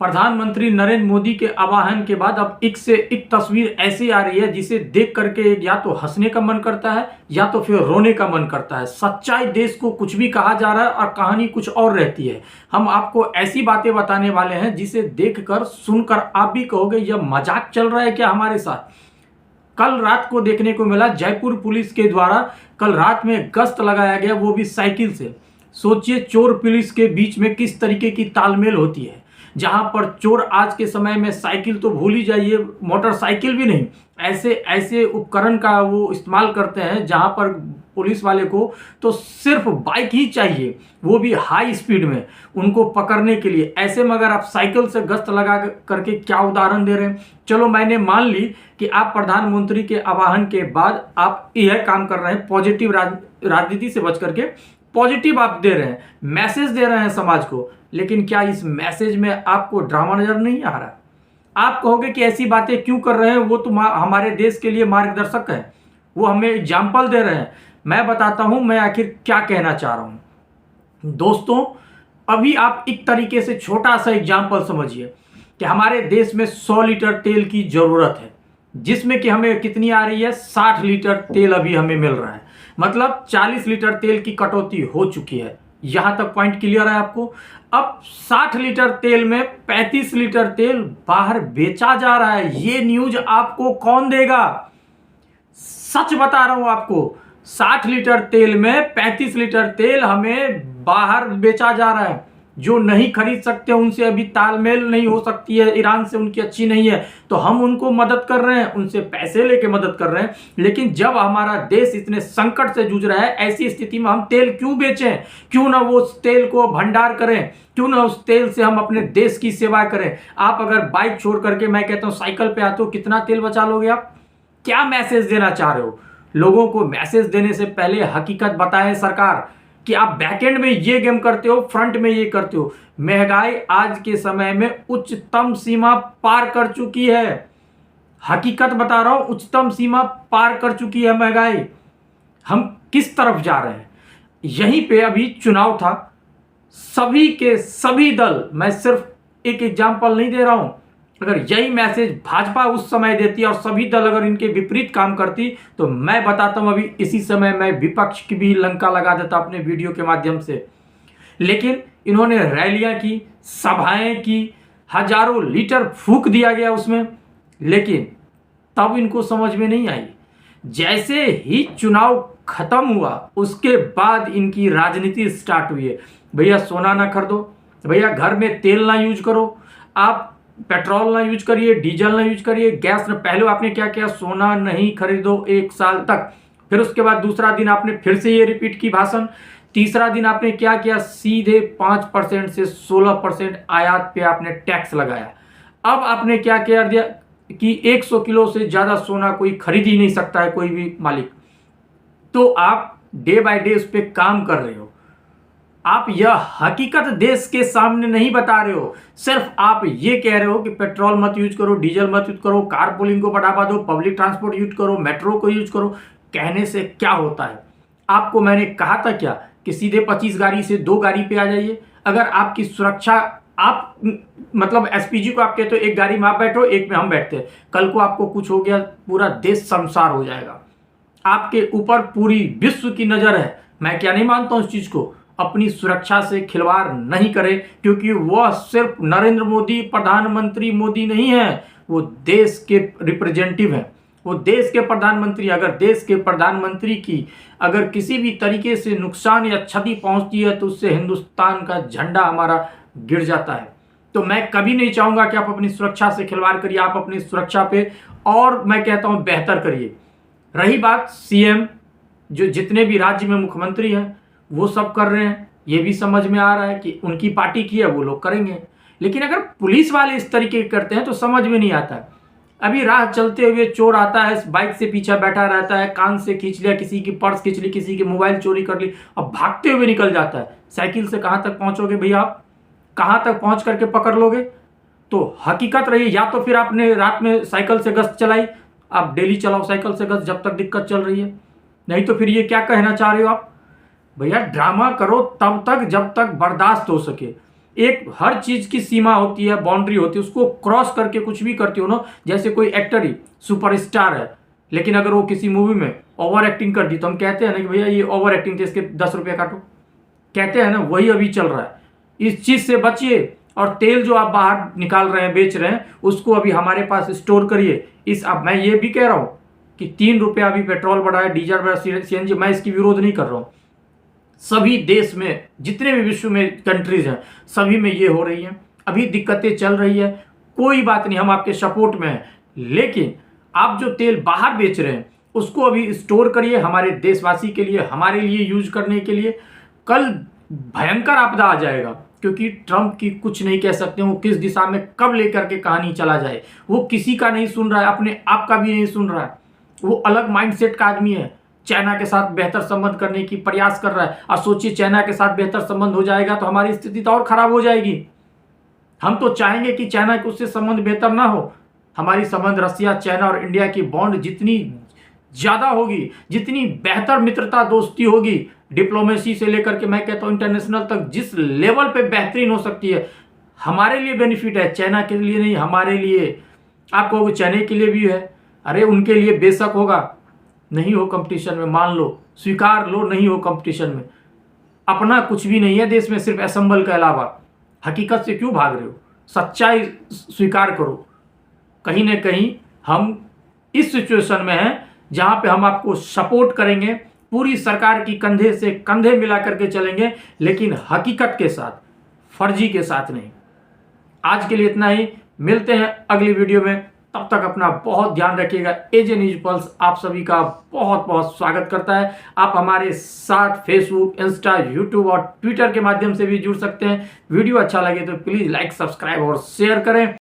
प्रधानमंत्री नरेंद्र मोदी के आह्वान के बाद अब एक से एक तस्वीर ऐसी आ रही है जिसे देख करके या तो हंसने का मन करता है या तो फिर रोने का मन करता है। सच्चाई देश को कुछ भी कहा जा रहा है और कहानी कुछ और रहती है। हम आपको ऐसी बातें बताने वाले हैं जिसे देखकर सुनकर आप भी कहोगे यह मजाक चल रहा है क्या हमारे साथ। कल रात को देखने को मिला जयपुर पुलिस के द्वारा कल रात में गश्त लगाया गया, वो भी साइकिल से। सोचिए चोर पुलिस के बीच में किस तरीके की तालमेल होती है, जहां पर चोर आज के समय में साइकिल तो भूल ही जाइए, मोटरसाइकिल भी नहीं, ऐसे ऐसे उपकरण का वो इस्तेमाल करते हैं जहां पर पुलिस वाले को तो सिर्फ बाइक ही चाहिए, वो भी हाई स्पीड में उनको पकड़ने के लिए। ऐसे में अगर आप साइकिल से गश्त लगा करके क्या उदाहरण दे रहे हैं। चलो मैंने मान ली कि आप प्रधानमंत्री के आह्वान के बाद आप यह काम कर रहे हैं, पॉजिटिव राजनीति से बच करके पॉजिटिव आप दे रहे हैं, मैसेज दे रहे हैं समाज को, लेकिन क्या इस मैसेज में आपको ड्रामा नजर नहीं आ रहा? आप कहोगे कि ऐसी बातें क्यों कर रहे हैं, वो तो हमारे देश के लिए मार्गदर्शक है, वो हमें एग्जाम्पल दे रहे हैं। मैं बताता हूं मैं आखिर क्या कहना चाह रहा हूं। दोस्तों, अभी आप एक तरीके से छोटा सा एग्जाम्पल समझिए कि हमारे देश में 100 लीटर तेल की जरूरत है, जिसमें कि हमें कितनी आ रही है, 60 लीटर तेल अभी हमें मिल रहा है। मतलब 40 लीटर तेल की कटौती हो चुकी है। यहां तक पॉइंट क्लियर है आपको? अब 60 लीटर तेल में 35 लीटर तेल बाहर बेचा जा रहा है। ये न्यूज आपको कौन देगा? सच बता रहा हूं आपको, 60 लीटर तेल में 35 लीटर तेल हमें बाहर बेचा जा रहा है। जो नहीं खरीद सकते, उनसे अभी तालमेल नहीं हो सकती है, ईरान से उनकी अच्छी नहीं है, तो हम उनको मदद कर रहे हैं, उनसे पैसे लेके मदद कर रहे हैं। लेकिन जब हमारा देश इतने संकट से जूझ रहा है, ऐसी स्थिति में हम तेल क्यों बेचें? क्यों ना वो उस तेल को भंडार करें, क्यों ना उस तेल से हम अपने देश की सेवा करें। आप अगर बाइक छोड़ करके मैं कहता हूं साइकिल पे आते हो, कितना तेल बचा लोगे आप? क्या मैसेज देना चाह रहे हो? लोगों को मैसेज देने से पहले हकीकत बताएं सरकार कि आप बैकएंड में ये गेम करते हो, फ्रंट में ये करते हो। महंगाई आज के समय में उच्चतम सीमा पार कर चुकी है। हकीकत बता रहा हूं, उच्चतम सीमा पार कर चुकी है महंगाई। हम किस तरफ जा रहे हैं? यहीं पे अभी चुनाव था, सभी के सभी दल, मैं सिर्फ एक एग्जाम्पल नहीं दे रहा हूं, अगर यही मैसेज भाजपा उस समय देती और सभी दल अगर इनके विपरीत काम करती, तो मैं बताता हूं अभी इसी समय मैं विपक्ष की भी लंका लगा देता अपने वीडियो के माध्यम से। लेकिन इन्होंने रैलियां की, सभाएं की, हजारों लीटर फूंक दिया गया उसमें, लेकिन तब इनको समझ में नहीं आई। जैसे ही चुनाव खत्म हुआ उसके बाद इनकी राजनीति स्टार्ट हुई है। भैया सोना ना खरीदो, भैया घर में तेल ना यूज करो, आप पेट्रोल ना यूज करिए, डीजल ना यूज करिए, गैस ना। पहले आपने क्या किया, सोना नहीं खरीदो 1 साल तक। फिर उसके बाद दूसरा दिन आपने फिर से ये रिपीट की भाषण। तीसरा दिन आपने क्या किया, सीधे 5% से 16% आयात पे आपने टैक्स लगाया। अब आपने क्या किया दिया कि 100 किलो से ज्यादा सोना कोई खरीद ही नहीं सकता है, कोई भी मालिक। तो आप डे बाय डे उस पर काम कर रहे हो। आप यह हकीकत देश के सामने नहीं बता रहे हो, सिर्फ आप ये कह रहे हो कि पेट्रोल मत यूज करो, डीजल मत यूज करो, कार पूलिंग को बढ़ावा दो, पब्लिक ट्रांसपोर्ट यूज करो, मेट्रो को यूज करो। कहने से क्या होता है? आपको मैंने कहा था क्या कि सीधे 25 गाड़ी से 2 गाड़ी पे आ जाइए। अगर आपकी सुरक्षा, आप मतलब एसपीजी को आप कहते हो एक गाड़ी में आप बैठो, एक में हम बैठते हैं, कल को आपको कुछ हो गया, पूरा देश शमशान हो जाएगा। आपके ऊपर पूरी विश्व की नजर है। मैं क्या नहीं मानता हूं इस चीज को। अपनी सुरक्षा से खिलवाड़ नहीं करे, क्योंकि वह सिर्फ नरेंद्र मोदी, प्रधानमंत्री मोदी नहीं है, वो देश के रिप्रेजेंटेटिव है, वो देश के प्रधानमंत्री। अगर देश के प्रधानमंत्री की अगर किसी भी तरीके से नुकसान या क्षति पहुंचती है तो उससे हिंदुस्तान का झंडा हमारा गिर जाता है। तो मैं कभी नहीं चाहूंगा कि आप अपनी सुरक्षा से खिलवाड़ करिए। आप अपनी सुरक्षा पे और मैं कहता हूं बेहतर करिए। रही बात सीएम, जो जितने भी राज्य में मुख्यमंत्री हैं वो सब कर रहे हैं, ये भी समझ में आ रहा है कि उनकी पार्टी की है, वो लोग करेंगे। लेकिन अगर पुलिस वाले इस तरीके करते हैं तो समझ में नहीं आता है। अभी राह चलते हुए चोर आता है, बाइक से पीछे बैठा रहता है, कान से खींच लिया, किसी की पर्स खींच ली, किसी की मोबाइल चोरी कर ली और भागते हुए निकल जाता है। साइकिल से कहां तक पहुंचोगे भैया आप? कहां तक पहुंच करके पकड़ लोगे? तो हकीकत रही, या तो फिर आपने रात में साइकिल से गश्त चलाई, आप डेली चलाओ साइकिल से गश्त जब तक दिक्कत चल रही है। नहीं तो फिर ये क्या कहना चाह रहे हो आप? भैया ड्रामा करो तब तक जब तक बर्दाश्त हो सके। एक हर चीज की सीमा होती है, बाउंड्री होती है, उसको क्रॉस करके कुछ भी करती हो ना। जैसे कोई एक्टर ही सुपरस्टार है, लेकिन अगर वो किसी मूवी में ओवर एक्टिंग कर दी तो हम कहते हैं ना कि भैया ये ओवर एक्टिंग थी, इसके 10 रुपये काटो, कहते हैं ना। वही अभी चल रहा है। इस चीज से बचिए। और तेल जो आप बाहर निकाल रहे हैं, बेच रहे हैं, उसको अभी हमारे पास स्टोर करिए। अब मैं ये भी कह रहा हूं कि 3 रुपया अभी पेट्रोल बढ़ा है, डीजल बढ़ा, सीएनजी, मैं इसकी विरोध नहीं कर रहा हूं। सभी देश में जितने भी विश्व में कंट्रीज हैं, सभी में ये हो रही है। अभी दिक्कतें चल रही है, कोई बात नहीं, हम आपके सपोर्ट में हैं। लेकिन आप जो तेल बाहर बेच रहे हैं उसको अभी स्टोर करिए, हमारे देशवासी के लिए, हमारे लिए यूज करने के लिए। कल भयंकर आपदा आ जाएगा, क्योंकि ट्रंप की कुछ नहीं कह सकते, वो किस दिशा में कब लेकर के कहानी चला जाए वो किसी का नहीं सुन रहा है, अपने आप का भी नहीं सुन रहा है। वो अलग माइंडसेट का आदमी है। चाइना के साथ बेहतर संबंध करने की प्रयास कर रहा है। और सोचिए, चाइना के साथ बेहतर संबंध हो जाएगा तो हमारी स्थिति तो और खराब हो जाएगी। हम तो चाहेंगे कि चाइना के उससे संबंध बेहतर ना हो। हमारी संबंध रसिया, चाइना और इंडिया की बॉन्ड जितनी ज्यादा होगी, जितनी बेहतर मित्रता दोस्ती होगी, डिप्लोमेसी से लेकर के मैं कहता हूं इंटरनेशनल तक, जिस लेवल पे बेहतरीन हो सकती है, हमारे लिए बेनिफिट है, चाइना के लिए नहीं, हमारे लिए। आप कहोगे चाइना के लिए भी है, अरे उनके लिए बेशक होगा। नहीं हो कंपटीशन में, मान लो, स्वीकार लो, नहीं हो कंपटीशन में। अपना कुछ भी नहीं है देश में, सिर्फ असेंबल के अलावा। हकीकत से क्यों भाग रहे हो? सच्चाई स्वीकार करो। कहीं ना कहीं हम इस सिचुएशन में हैं जहां पे हम आपको सपोर्ट करेंगे, पूरी सरकार की कंधे से कंधे मिला करके चलेंगे, लेकिन हकीकत के साथ, फर्जी के साथ नहीं। आज के लिए इतना ही, मिलते हैं अगली वीडियो में। तब तक अपना बहुत ध्यान रखिएगा। एजे न्यूज पल्स आप सभी का बहुत बहुत स्वागत करता है। आप हमारे साथ फेसबुक, इंस्टा, यूट्यूब और ट्विटर के माध्यम से भी जुड़ सकते हैं। वीडियो अच्छा लगे तो प्लीज लाइक, सब्सक्राइब और शेयर करें।